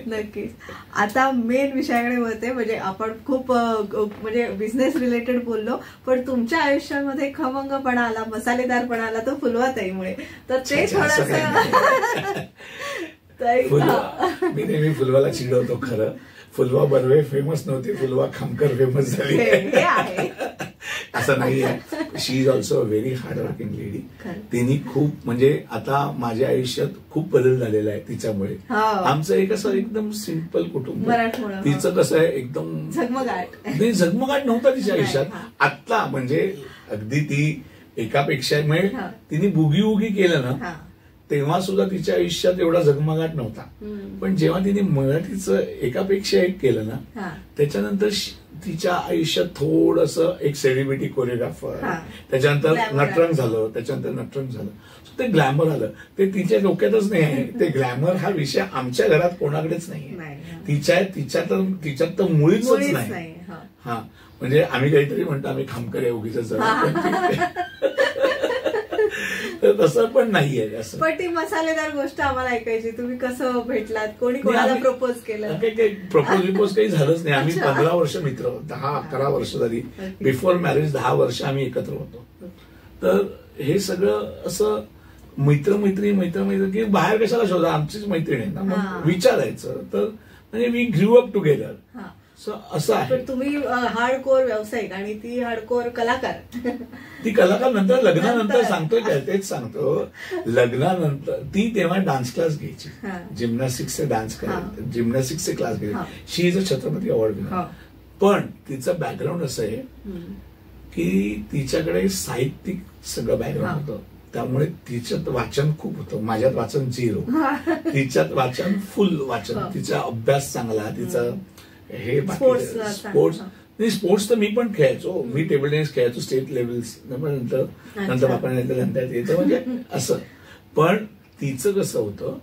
नक्कीच. आता मेन विषयाकडे होते, म्हणजे आपण खूप म्हणजे बिझनेस रिलेटेड बोललो, पण तुमच्या आयुष्यामध्ये खमंगपणा आला, मसालेदारपणा आला तो फुलवाताईमुळे. तर ते थोडंसं मी नेहमी फुलवाला चिडवतो. खरं फुलवा बर्वे फेमस नव्हती, फुलवा खामकर फेमस झाली. असं नाही आहे. She is also a very hard working lady. तिने खूप म्हणजे आता माझ्या आयुष्यात खूप बदल झालेला आहे तिच्यामुळे. आमचं एक असं एकदम सिंपल कुटुंब, तिचं कसं आहे एकदम झगमगाट नव्हता तिच्या आयुष्यात. आत्ता म्हणजे अगदी ती एकापेक्षा म्हणजे तिने बुगी उगी केलं ना तेव्हा सुद्धा तिच्या आयुष्यात एवढा झगमगाट नव्हता. पण जेव्हा तिने मराठीचं एकापेक्षा एक केलं ना त्याच्यानंतर तिच्या आयुष्यात थोडंसं एक सेलिब्रिटी कोरिओग्राफर, त्याच्यानंतर नटरंग झालं, त्याच्यानंतर नटरंग झालं. ते ग्लॅमर आलं. ते तिच्या डोक्यातच नाही आहे. ते ग्लॅमर हा विषय आमच्या घरात कोणाकडेच नाहीये. तिच्यात तर मुळीच नाही. हा म्हणजे आम्ही काहीतरी म्हणतो आम्ही खामकर आहे उगीच, तसं पण नाहीये. असं पण ती मसालेदार गोष्ट आम्हाला ऐकायची. तुम्ही कसं भेटलात, कोणी कोणाला प्रपोज केलं? प्रपोज काही झालंच नाही. आम्ही 15 वर्ष मित्र, 10-11 वर्ष झाली. बिफोर मॅरेज 10 वर्ष आम्ही एकत्र होतो. तर हे सगळं असं मैत्री की बाहेर कशाला शोधा, आमचीच मैत्रीण आहे ना, मग विचारायचं. तर म्हणजे वी ग्रू अप टुगेदर. असं आहे. तुम्ही हार्डकोर व्यावसायिक आणि ती हार्डकोर कलाकार. ती कलाकार नंतर लग्नानंतर सांगतोय काय तेच सांगतो. लग्नानंतर ती तेव्हा डान्स क्लास घ्यायची, जिम्नॅस्टिक्सचे डान्स करायचे, जिम्नॅस्टिक्सचे क्लास घ्यायचे. She is a Chhatrapati award winner. पण तिचं बॅकग्राऊंड असं आहे की तिच्याकडे साहित्यिक सगळं बॅकग्राऊंड होतं. त्यामुळे तिच्यात वाचन खूप होतं, माझ्यात वाचन 0. तिच्यात वाचन फुल वाचन, तिचा अभ्यास चांगला, तिचा हे स्पोर्ट्स तर मी पण खेळायचो. मी टेबल टेनिस खेळायचो स्टेट लेवल्स, नंतर आपण येतं म्हणजे असं. पण तिचं कसं होतं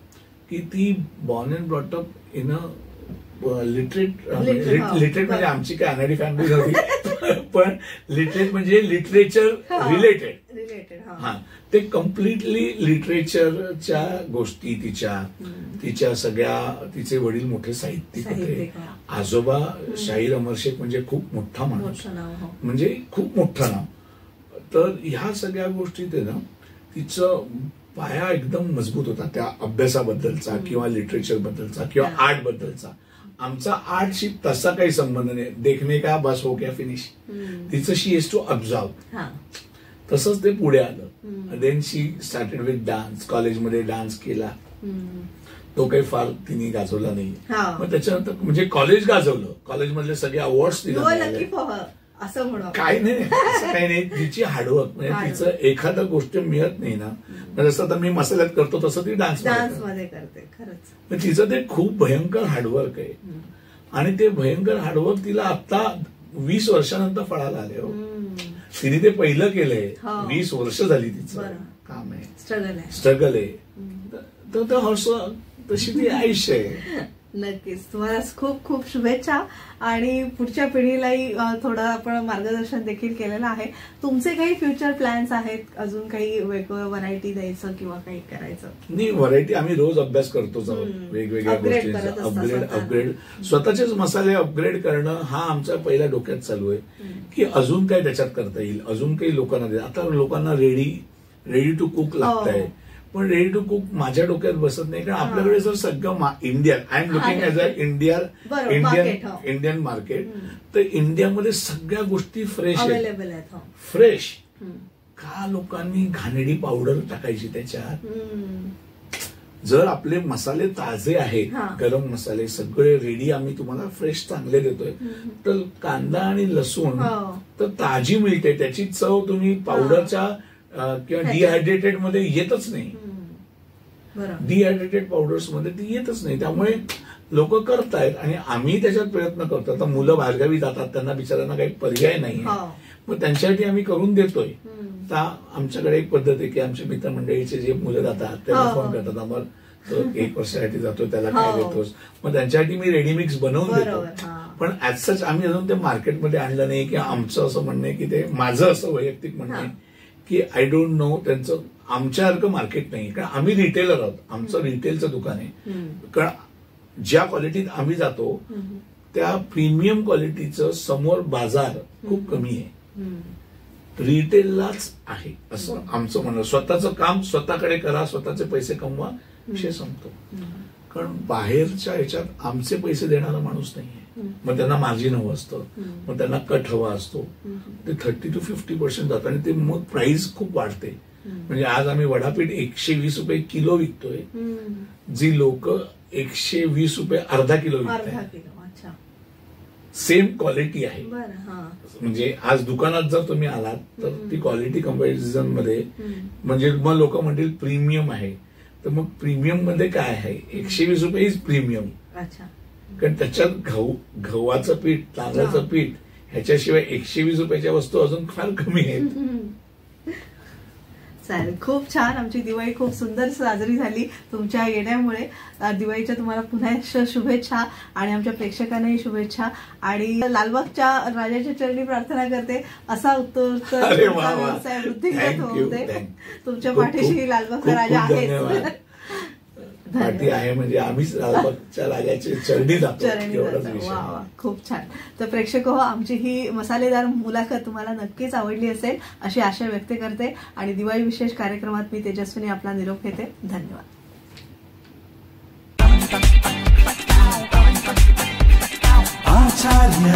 की ती born and brought up in a literate म्हणजे आमची काय अनाडी फॅमिली नव्हती, पण लिटरेट म्हणजे लिटरेचर रिलेटेड. हा, ते कम्प्लिटली लिटरेचरच्या गोष्टी तिच्या सगळ्या. तिचे वडील मोठे साहित्यिक होते. आजोबा शाहीर अमर शेख म्हणजे खूप मोठा माणूस, म्हणजे खूप मोठं नाव. तर ह्या सगळ्या गोष्टीत ना तिचं पाया एकदम मजबूत होता, त्या अभ्यासाबद्दलचा किंवा लिटरेचर बद्दलचा किंवा आर्ट बद्दलचा. आमचा आर्टशी तसा काही संबंध नाही. देखणे का बस हो क्या फिनिश. तिचं शी इज टू ऑब्झर्व. तसंच ते पुढे आलं. Then she started with dance. कॉलेजमध्ये डान्स केला, तो काही फार तिने गाजवला नाही. मग त्याच्यानंतर म्हणजे कॉलेज गाजवलं, कॉलेजमधले सगळे अवॉर्ड्स तिला. असं म्हणू. काय नाही, असं काही नाही. तिची हार्डवर्क म्हणजे तिचं एखादं गोष्ट मिळत नाही ना, जसं आता मी मसाल्यात करतो तसं ती डान्स मध्ये करते. खरंच तिचं ते खूप भयंकर हार्डवर्क आहे. आणि ते भयंकर हार्डवर्क तिला आता 20 वर्षानंतर फळाला आले. हो, तिने ते पहिलं केलंय. 20 वर्ष झाली तिचं काम आहे, स्ट्रगल आहे. तर तशी ती आयुष्य आहे. नक्कीच. तुम्हाला खूप खूप शुभेच्छा आणि पुढच्या पिढीलाही थोडं आपण मार्गदर्शन देखील केलेलं आहे. तुमचे काही फ्युचर प्लॅन्स आहेत, अजून काही वेगवेगळं व्हरायटी द्यायचं किंवा काही करायचं? नाही, व्हरायटी आम्ही रोज अभ्यास करतोच आहोत, वेगवेगळ्या गोष्टींचा अपग्रेड, स्वतःचेच मसाले अपग्रेड करणं हा आमच्या पहिल्या डोक्यात चालू आहे की अजून काय त्याच्यात करता येईल, अजून काही लोकांना दे. आता लोकांना रेडी टू कुक लागतंय, पण रेडी टू कुक माझ्या डोक्यात बसत नाही. कारण आपल्याकडे जर सगळं Indian, I am looking as a Indian market, तर इंडियामध्ये सगळ्या गोष्टी फ्रेश आहेत. फ्रेश का लोकांनी घाणेरडी पावडर टाकायची त्याच्यात? जर आपले मसाले ताजे आहेत, गरम मसाले सगळे रेडी आम्ही तुम्हाला फ्रेश चांगले देतोय, तर कांदा आणि लसूण तर ताजी मिळते, त्याची चव तुम्ही पावडरच्या किंवा डिहायड्रेटेड मध्ये येतच नाही. डिहायड्रेटेड पावडर्स मध्ये ती येतच नाही. त्यामुळे लोक करतायत आणि आम्ही त्याच्यात प्रयत्न करतो. आता मुलं बाहेरगावी जातात, त्यांना बिचाऱ्यांना काही पर्याय नाही, मग त्यांच्यासाठी आम्ही करून देतोय. तर आमच्याकडे एक पद्धत आहे की आमच्या मित्रमंडळीचे जे मुलं जातात त्यांना फोन करतात, आम्हाला 1 वर्षासाठी जातो, त्याला काय देतोस, मग त्यांच्यासाठी मी रेडीमिक्स बनवून देतो. पण ऍज सच आम्ही अजून ते मार्केटमध्ये आणलं नाही. किंवा आमचं असं म्हणणं आहे की ते माझं असं वैयक्तिक म्हणणं आहे की आय डोंट नो, त्यांचं आमच्यासारखं मार्केट नाही. कारण आम्ही रिटेलर आहोत, आमचं रिटेलचं दुकान आहे. कारण ज्या क्वालिटीत आम्ही जातो त्या प्रीमियम क्वालिटीचं समोर बाजार खूप कमी आहे, रिटेललाच आहे असं आमचं म्हणणं. स्वतःचं काम स्वतःकडे करा, स्वतःचे पैसे कमवा, विषय संपतो. कारण बाहेरच्या ह्याच्यात आमचे पैसे देणारा माणूस नाहीये. मग त्यांना मार्जिन हवं असतं, मग त्यांना कट हवा असतो, ते 30 to 50% जातं आणि ते मग प्राइस खूप वाढते. म्हणजे आज आम्ही वडापीठ 120 रुपये किलो विकतोय, जी लोक 120 रुपये अर्धा किलो विकतात. सेम क्वालिटी आहे. म्हणजे आज दुकानात जर तुम्ही आलात तर ती क्वालिटी कंपॅरिझन मध्ये म्हणजे मग लोक म्हणतील प्रीमियम आहे. तर मग प्रीमियम मध्ये काय आहे? 120 रुपये इज प्रीमियम. कारण त्याच्यात गव्हाचं पीठ, तांदळाचं पीठ ह्याच्याशिवाय 120 रुपयाच्या वस्तू अजून फार कमी आहेत. चालेल, खूप छान. आमची दिवाळी खूप सुंदर साजरी झाली तुमच्या येण्यामुळे. दिवाळीच्या तुम्हाला पुन्हा शुभेच्छा आणि आमच्या प्रेक्षकांनाही शुभेच्छा. आणि लालबागच्या राजाच्या चरणी प्रार्थना करते असा उत्तर व्यवसाय वृद्धिंगत होते. तुमच्या पाठीशी लालबागचा राजा आहे, पाठी आहे, म्हणजे आम्हीच लालबागच्या राजाचे चरणी जातो. खूप छान. तर प्रेक्षक हो, आमची ही मसालेदार मुलाखत तुम्हाला नक्कीच आवडली असेल अशी आशा व्यक्त करते. आणि दिवाळी विशेष कार्यक्रमात मी तेजस्विनी आपला निरोप घेते. धन्यवाद. आचार्य